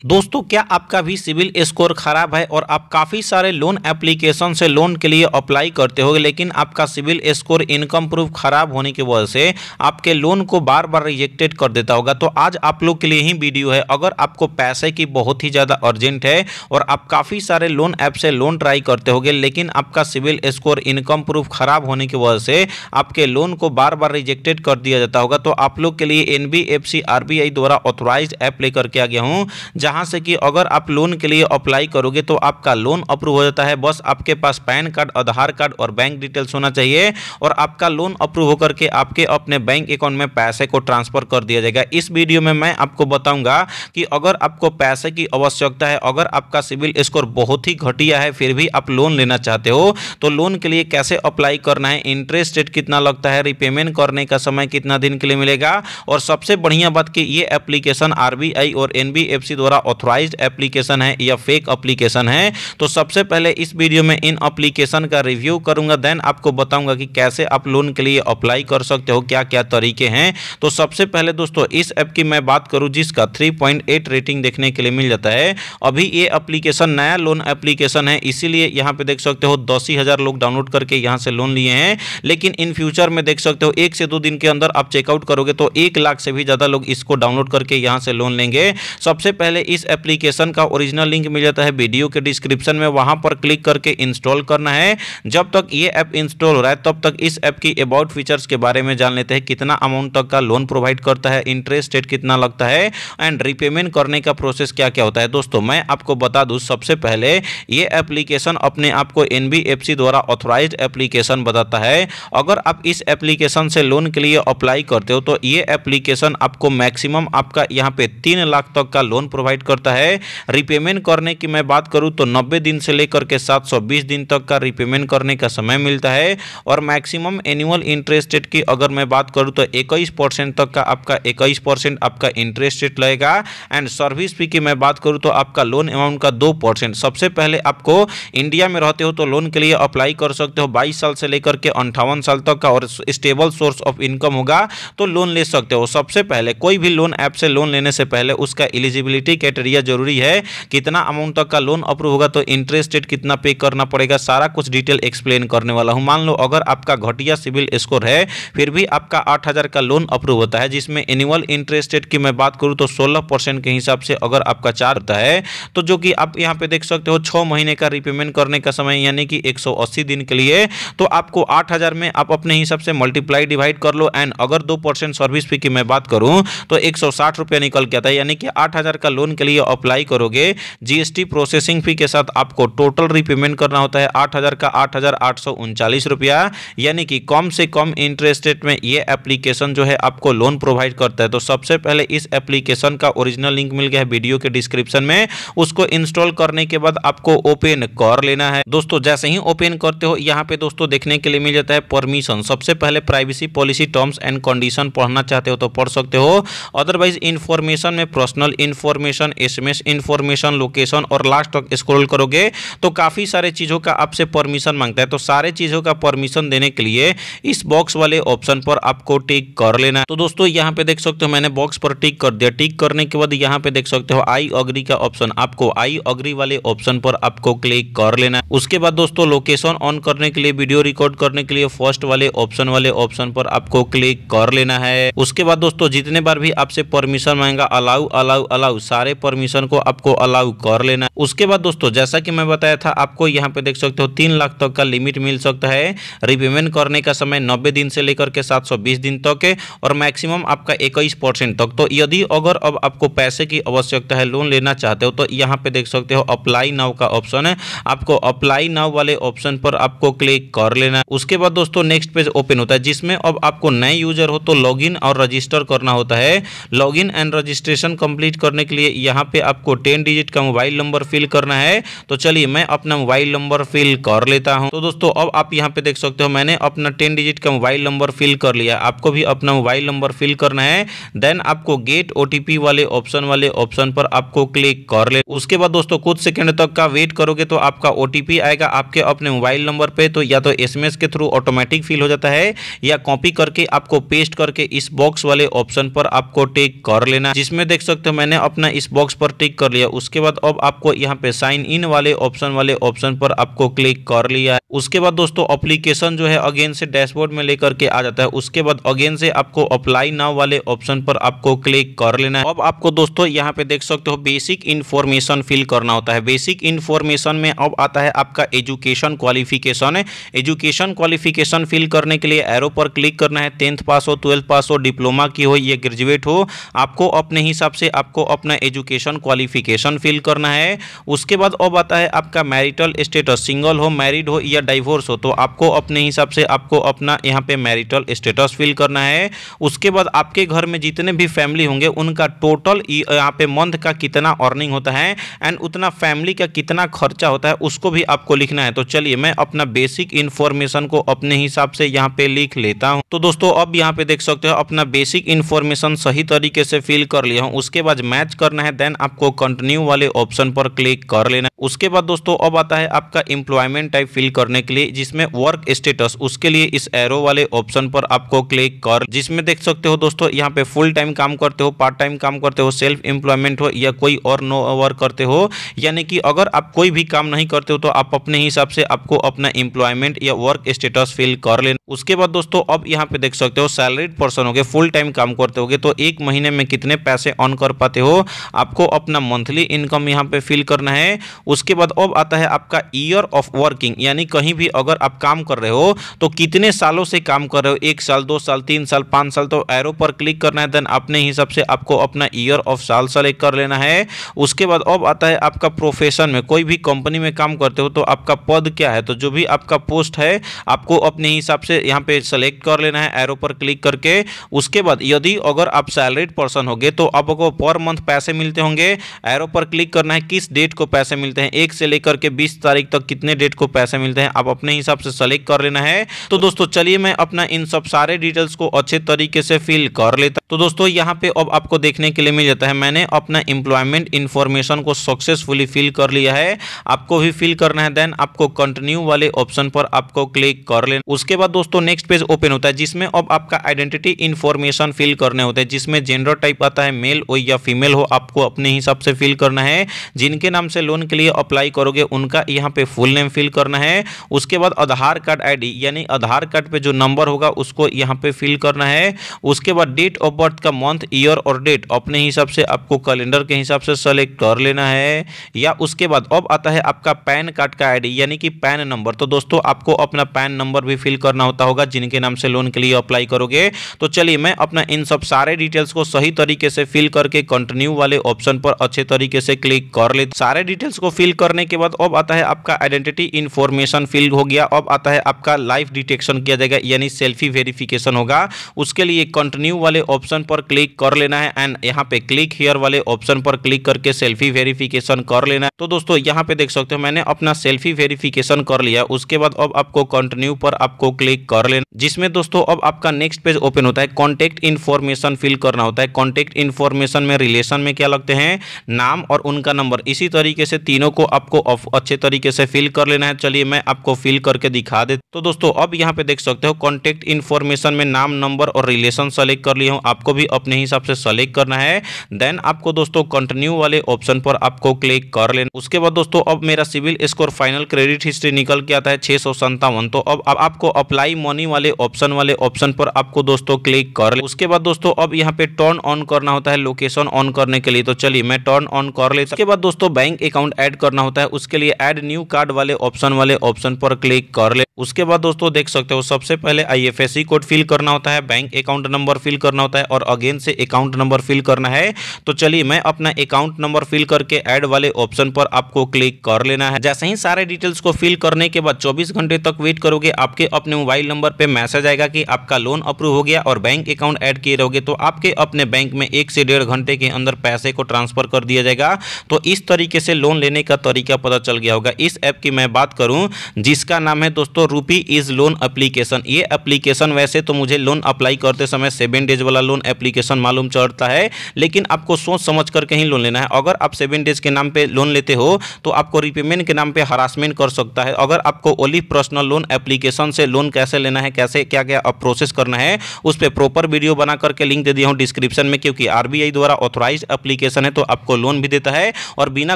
दोस्तों, क्या आपका भी सिविल स्कोर खराब है और आप काफ़ी सारे लोन एप्लीकेशन से लोन के लिए अप्लाई करते हो, लेकिन आपका सिविल स्कोर इनकम प्रूफ खराब होने की वजह से आपके लोन को बार बार रिजेक्टेड कर देता होगा। तो आज आप लोग के लिए ही वीडियो है। अगर आपको पैसे की बहुत ही ज़्यादा अर्जेंट है और आप काफ़ी सारे लोन ऐप से लोन ट्राई करते होगे, लेकिन आपका सिविल स्कोर इनकम प्रूफ खराब होने की वजह से आपके लोन को बार बार रिजेक्टेड कर दिया जाता होगा, तो आप लोग के लिए NBFC RBI द्वारा ऑथोराइज ऐप लेकर के आ गया हूँ, जहां से कि अगर आप लोन के लिए अप्लाई करोगे तो आपका लोन अप्रूव हो जाता है। बस आपके पास पैन कार्ड, आधार कार्ड और बैंक डिटेल्स होना चाहिए और आपका लोन अप्रूव होकर के आपके अपने बैंक अकाउंट में पैसे को ट्रांसफर कर दिया जाएगा। इस वीडियो में मैं आपको बताऊंगा कि अगर आपको पैसे की आवश्यकता है, अगर आपका सिविल स्कोर बहुत ही घटिया है, फिर भी आप लोन लेना चाहते हो, तो लोन के लिए कैसे अप्लाई करना है, इंटरेस्ट रेट कितना लगता है, रिपेमेंट करने का समय कितना दिन के लिए मिलेगा, और सबसे बढ़िया बात कि ये एप्लीकेशन RBI और NBFC द्वारा ऑथोराइज्ड एप्लीकेशन है या फेक एप्लीकेशन है। तो सबसे पहले इस वीडियो में इन एप्लीकेशन का रिव्यू करूंगा, देन आपको बताऊंगा कि कैसे आप लोन के लिए अप्लाई कर सकते हो, क्या क्या तरीके हैं। तो सबसे पहले दोस्तों इस ऐप की मैं बात करूं जिसका 3.8 रेटिंग देखने के लिए मिल जाता है। अभी ये एप्लीकेशन नया लोन एप्लीकेशन है, इसीलिए यहाँ पे देख सकते हो 10,000 लोग डाउनलोड करके यहाँ से लोन लिए हैं, लेकिन इन फ्यूचर में देख सकते हो 1 से 2 दिन के अंदर आप चेकआउट करोगे तो 1 लाख से भी ज़्यादा लोग इसको डाउनलोड करके यहाँ से लोन लेंगे। सबसे पहले इस एप्लीकेशन का ओरिजिनल लिंक मिल जाता है वीडियो के डिस्क्रिप्शन में, वहां पर क्लिक करके इंस्टॉल करना है। जब तक ये ऐप इंस्टॉल हो रहा है तब तक इस ऐप की अबाउट फीचर्स के बारे में जान लेते हैं। कितना अमाउंट तक का लोन प्रोवाइड करता है, इंटरेस्ट रेट कितना लगता है एंड रिपेमेंट करने का प्रोसेस क्या क्या होता है। दोस्तों मैं आपको बता दूं, सबसे पहले ये एप्लीकेशन अपने आप को NBFC द्वारा ऑथोराइज्ड एप्लीकेशन बताता है। अगर आप इस एप्लीकेशन से लोन के लिए अप्लाई करते हो तो ये एप्लीकेशन आपको मैक्सिमम आपका यहाँ पे 3 लाख तक का लोन प्रोवाइड करता है। रिपेमेंट करने की मैं बात करूं तो 90 दिन से लेकर के 720 दिन तक का रिपेमेंट करने का समय मिलता है, और मैक्सिमम एनुअल इंटरेस्ट रेट की अगर मैं बात करूं तो 21% तक का आपका 21% आपका इंटरेस्ट रेट लगेगा। एंड सर्विस फी की मैं बात करूं तो आपका लोन अमाउंट का 2%। सबसे पहले आपको इंडिया में रहते हो तो लोन के लिए अप्लाई कर सकते हो, 22 साल से लेकर के 58 साल तक का, और स्टेबल सोर्स ऑफ इनकम होगा तो लोन ले सकते हो। सबसे पहले कोई भी लोन ऐप से लोन लेने से पहले उसका एलिजिबिलिटी क्राइटेरिया जरूरी है, कितना अमाउंट तक का लोन अप्रूव होगा, तो इंटरेस्ट रेट कितना पे करना पड़ेगा, सारा कुछ डिटेल एक्सप्लेन करने वाला हूं। मान लो अगर आपका घटिया सिविल स्कोर है फिर भी आपका 8,000 का लोन अप्रूव होता है, जिसमें एनुअल इंटरेस्ट रेट की मैं बात करूं तो 16% के हिसाब से अगर आपका 4 होता है, तो जो कि आप यहां पे देख सकते हो 6 महीने का रिपेमेंट करने का समय यानी कि 180 दिन के लिए, तो आपको 8,000 में आप अपने हिसाब से मल्टीप्लाई डिवाइड कर लो। एंड अगर 2% सर्विस फी की मैं बात करूं तो 160 रुपया निकल के आता है, यानी कि 8,000 का लोन के लिए अप्लाई करोगे, GST प्रोसेसिंग फी के साथ आपको टोटल रिपेमेंट करना होता है 8,000 का 8,839 रुपया, यानी कि कम से कम इंटरेस्ट रेट में ये एप्लीकेशन जो है आपको लोन प्रोवाइड करता है। तो सबसे पहले इस एप्लीकेशन का ओरिजिनल लिंक मिल गया है वीडियो के डिस्क्रिप्शन में, उसको इंस्टॉल करने के बाद आपको ओपन कर लेना है। दोस्तों जैसे ही ओपन करते हो यहाँ पे दोस्तों देखने के लिए मिल जाता है परमिशन। सबसे पहले privacy policy terms and condition पढ़ना चाहते हो तो पढ़ सकते हो, अदरवाइज इंफॉर्मेशन में personal information, SMS information, location, और लास्ट तक स्क्रॉल करोगे तो काफी सारे चीजों का आपसे परमिशन मांगता है। तो सारे चीजों का परमिशन देने के लिए इस बॉक्स वाले ऑप्शन पर आपको टिक कर लेना है। तो दोस्तों यहाँ पे देख सकते हो मैंने बॉक्स पर टिक कर दिया। टिक करने के बाद यहाँ पे देख सकते हो आई अग्री का ऑप्शन, आपको आई अग्री वाले ऑप्शन पर आपको क्लिक कर लेना है। उसके बाद दोस्तों लोकेशन ऑन करने के लिए, वीडियो रिकॉर्ड करने के लिए फर्स्ट वाले ऑप्शन पर आपको क्लिक कर लेना है। उसके बाद दोस्तों जितने बार भी आपसे परमिशन मांगेगा अलाउ अलाउ अलाउ, सारे परमिशन को आपको अलाउ कर लेना। उसके बाद दोस्तों जैसा कि मैं बताया था आपको यहाँ पे देख सकते हो 3 लाख तक का लिमिट मिल सकता है। रिपेमेंट करने का समय 90 दिन से लेकर के 720 दिन तक है, और मैक्सिमम आपका 21% तक। तो यदि अगर अब आपको पैसे की आवश्यकता है, लोन लेना चाहते हो, तो यहाँ पे देख सकते हो अप्लाई नाउ का ऑप्शन है, आपको अप्लाई नाउ वाले ऑप्शन पर आपको क्लिक कर लेना। उसके बाद दोस्तों नेक्स्ट पेज ओपन होता है, जिसमें अब आपको नए यूजर हो तो लॉगिन और रजिस्टर करना होता है। लॉगिन एंड रजिस्ट्रेशन कंप्लीट करने के लिए यहाँ पे आपको 10 डिजिट का मोबाइल नंबर फिल करना है। तो चलिए मैं अपना मोबाइल नंबर फिल कर लेता हूं। तो दोस्तों अब आप यहाँ पे देख सकते हो मैंने अपना 10 डिजिट का मोबाइल नंबर फिल कर लिया। आपको भी अपना मोबाइल नंबर फिल करना है। देन आपको गेट OTP वाले ऑप्शन पर आपको क्लिक कर ले। उसके बाद दोस्तों कुछ सेकंड तक का वेट करोगे तो आपका OTP आएगा आपके अपने मोबाइल नंबर पे। तो या तो SMS के थ्रू ऑटोमेटिक फिल हो जाता है, या कॉपी करके आपको पेस्ट करके इस बॉक्स वाले ऑप्शन पर आपको टिक कर लेना, जिसमें देख सकते हो मैंने अपना इस बॉक्स पर टिक कर लिया। उसके बाद अब आपको यहाँ पे साइन इन वाले ऑप्शन पर आपको क्लिक कर लिया है। उसके बाद दोस्तों एप्लीकेशन जो है अगेन से डैशबोर्ड में लेकर के आ जाता है। उसके बाद अगेन से आपको अप्लाई नाउ वाले ऑप्शन पर आपको क्लिक कर लेना है। अब आपको दोस्तों यहाँ पे देख सकते हो बेसिक इन्फॉर्मेशन फिल करना होता है। बेसिक इन्फॉर्मेशन में अब आता है आपका एजुकेशन क्वालिफिकेशन है। एजुकेशन क्वालिफिकेशन फिल करने के लिए एरो पर क्लिक करना है। 10th पास हो, 12th पास हो, डिप्लोमा की हो या ग्रेजुएट हो, आपको अपने हिसाब से आपको अपना एजुकेशन क्वालिफिकेशन फिल करना है। उसके बाद अब आता है आपका मैरिटल स्टेटस, सिंगल हो, मैरिड हो या डाइवोर्स हो, तो आपको अपने हिसाब से आपको अपना यहाँ पे मैरिटल स्टेटस फिल करना है। उसके बाद आपके घर में जितने भी फैमिली होंगे उनका टोटल यहाँ पे मंथ का कितना अर्निंग होता है एंड उतना फैमिली का कितना खर्चा होता है उसको भी आपको लिखना है। तो चलिए मैं अपना बेसिक इन्फॉर्मेशन को अपने हिसाब से यहाँ पे लिख लेता हूँ। तो दोस्तों अब यहाँ पे देख सकते हो अपना बेसिक इन्फॉर्मेशन सही तरीके से फिल कर लिया हूँ। उसके बाद मैच करना है, देन आपको कंटिन्यू वाले ऑप्शन पर क्लिक कर लेना। उसके बाद दोस्तों अब आता है आपका एम्प्लॉयमेंट टाइप फिल करने के लिए, जिसमें वर्क स्टेटस, उसके लिए इस एरो वाले ऑप्शन पर आपको क्लिक कर, जिसमें देख सकते हो दोस्तों यहाँ पे फुल टाइम काम करते हो, पार्ट टाइम काम करते हो, सेल्फ एम्प्लॉयमेंट हो या कोई और नो वर्क करते हो, यानी कि अगर आप कोई भी काम नहीं करते हो तो आप अपने हिसाब से आपको अपना एम्प्लॉयमेंट या वर्क स्टेटस फिल कर लेना। उसके बाद दोस्तों अब यहाँ पे देख सकते हो सैलरीड पर्सन हो गए, फुल टाइम काम करते होगे तो एक महीने में कितने पैसे अर्न कर पाते हो, आपको अपना मंथली इनकम यहाँ पे फिल करना है। उसके बाद अब आता है आपका ईयर ऑफ वर्किंग, यानी कहीं भी अगर आप काम कर रहे हो तो कितने सालों से काम कर रहे हो, 1 साल, 2 साल, 3 साल, 5 साल, तो एरो पर क्लिक करना है। देन अपने हिसाब से आपको अपना ईयर ऑफ साल सेलेक्ट कर लेना है। उसके बाद अब आता है आपका प्रोफेशन में, कोई भी कंपनी में काम करते हो तो आपका पद क्या है, तो जो भी आपका पोस्ट है आपको अपने हिसाब से यहाँ पे सेलेक्ट कर लेना है एरो पर क्लिक करके। उसके बाद यदि अगर आप सैलरीड पर्सन होंगे तो आपको पर मंथ पैसे मिलते होंगे, एरो पर क्लिक करना है किस डेट को पैसे मिलते हैं, 1 से लेकर के 20 तारीख तक कितने डेट को पैसे मिलते हैं आप अपने हिसाब से सेलेक्ट कर लेना है। तो दोस्तों चलिए मैं अपना इन सब सारे डिटेल्स को अच्छे तरीके से फिल कर लेता। तो दोस्तों यहाँ पे अब आपको देखने के लिए मिल जाता है मैंने अपना एम्प्लॉयमेंट इंफॉर्मेशन को सक्सेसफुली फिल कर लिया है। आपको भी फिल करना है, देन आपको कंटिन्यू वाले ऑप्शन पर आपको क्लिक कर लेना। उसके बाद दोस्तों नेक्स्ट पेज ओपन होता है जिसमें अब आपका आइडेंटिटी इंफॉर्मेशन फिल करने होते हैं, जिसमें जेंडर टाइप आता है मेल हो या फीमेल हो, आपको अपने हिसाब से फिल करना है। जिनके नाम से लोन के लिए अप्लाई करोगे उनका यहाँ पे फुल नेम फिल करना है। उसके बाद आधार कार्ड आईडी, यानी आधार कार्ड पे जो नंबर होगा उसको यहाँ पे फिल करना है। उसके बाद डेट ऑफ बर्थ का मंथ, ईयर और डेट अपने हिसाब से आपको कैलेंडर के हिसाब से सेलेक्ट कर लेना है। या उसके बाद अब आता है आपका पैन कार्ड का आईडी, यानी कि पैन नंबर। तो दोस्तों आपको अपना पैन नंबर भी फिल करना होता होगा जिनके नाम से लोन के लिए अप्लाई करोगे। तो चलिए मैं अपना इन सब सारे डिटेल्स को सही तरीके से फिल करके कंटिन्यू वाले ऑप्शन पर अच्छे तरीके से क्लिक कर ले। सारे डिटेल्स को फिल करने के बाद अब आता है आपका आइडेंटिटी इंफॉर्मेशन फिल हो गया। अब आता है आपका लाइफ डिटेक्शन किया जाएगा, यानी सेल्फी वेरिफिकेशन होगा। उसके लिए कंटिन्यू वाले ऑप्शन पर क्लिक कर लेना है एंड यहाँ पे क्लिक हियर वाले ऑप्शन पर क्लिक करके सेल्फी वेरिफिकेशन कर लेना है। तो दोस्तों यहाँ पे देख सकते हो मैंने अपना सेल्फी वेरिफिकेशन कर लिया। उसके बाद अब आपको कंटिन्यू पर आपको क्लिक कर लेना, जिसमें दोस्तों अब आपका नेक्स्ट पेज ओपन होता है। कॉन्टैक्ट इन्फॉर्मेशन फिल करना होता है। कॉन्टैक्ट इन्फॉर्मेशन में रिलेशन में क्या लगते हैं, नाम और उनका नंबर, इसी तरीके से तीनों को आपको अच्छे तरीके से फिल कर लेना है। चलिए मैं आपको फिल करके दिखा दे। तो दोस्तों अब यहाँ पे देख सकते हो कॉन्टैक्ट इन्फॉर्मेशन में नाम, नंबर और रिलेशन सेलेक्ट कर लिया हूँ। आपको भी अपने हिसाब से सेलेक्ट करना है। देन आपको दोस्तों कंटिन्यू वाले ऑप्शन पर आपको क्लिक कर लेना। उसके बाद दोस्तों अब मेरा CIBIL score final credit history निकल के आता है 657। तो अब आपको अप्लाई मनी वाले ऑप्शन पर आपको दोस्तों क्लिक कर ले। उसके बाद दोस्तों अब यहाँ पे टर्न ऑन करना होता है लोकेशन ऑन करने के लिए। तो चलिए मैं टर्न ऑन कर लेता हूं। उसके बाद दोस्तों बैंक अकाउंट ऐड करना होता है। उसके लिए ऐड न्यू कार्ड वाले ऑप्शन पर क्लिक कर ले। उसके बाद दोस्तों देख सकते हो सबसे पहले IFSC कोड फिल करना होता है, बैंक अकाउंट नंबर फिल करना होता है और अगेन से अकाउंट नंबर फिल करना है। तो चलिए मैं अपना अकाउंट नंबर फिल करके ऐड वाले ऑप्शन पर आपको क्लिक कर लेना है। जैसे ही सारे डिटेल्स को फिल करने के बाद 24 घंटे तक वेट करोगे, आपके अपने मोबाइल नंबर पे मैसेज आएगा कि आपका लोन अप्रूव हो गया और बैंक अकाउंट ऐड किए रहोगे तो आपके अपने बैंक में 1 से 1.5 घंटे के अंदर पैसे को ट्रांसफर कर दिया जाएगा। तो इस तरीके से लोन लेने का तरीका पता चल गया होगा। इस ऐप की मैं बात करूं जिसका नाम है दोस्तों रूपी इज लोन एप्लीकेशन। ये एप्लीकेशन वैसे तो मुझे लोन अप्लाई करते समय 7 डेज वाला लोन एप्लीकेशन मालूम चलता है, लेकिन आपको सोच समझ कर कहीं लोन लेना है। अगर आप 7 डेज के नाम पे लोन लेते हो तो आपको रिपेमेंट के नाम पे हरासमेंट कर सकता है। अगर आपको ओनली पर्सनल लोन एप्लीकेशन से लोन कैसे लेना है, कैसे क्या क्या प्रोसेस करना है, उस पर प्रॉपर वीडियो बना करके लिंक दे दिया हूँ डिस्क्रिप्शन में, क्योंकि RBI द्वारा ऑथोराइज्ड एप्लीकेशन एप्लीकेशन है, तो आपको लोन भी देता है और बिना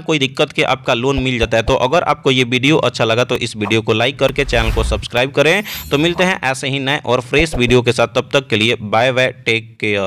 कोई दिक्कत के आपका लोन मिल जाता है। तो अगर आपको ये वीडियो अच्छा लगा तो इस वीडियो को लाइक करके चैनल को सब्सक्राइब करें। तो मिलते हैं ऐसे ही नए और फ्रेश वीडियो के साथ, तब तक के लिए बाय बाय, टेक केयर।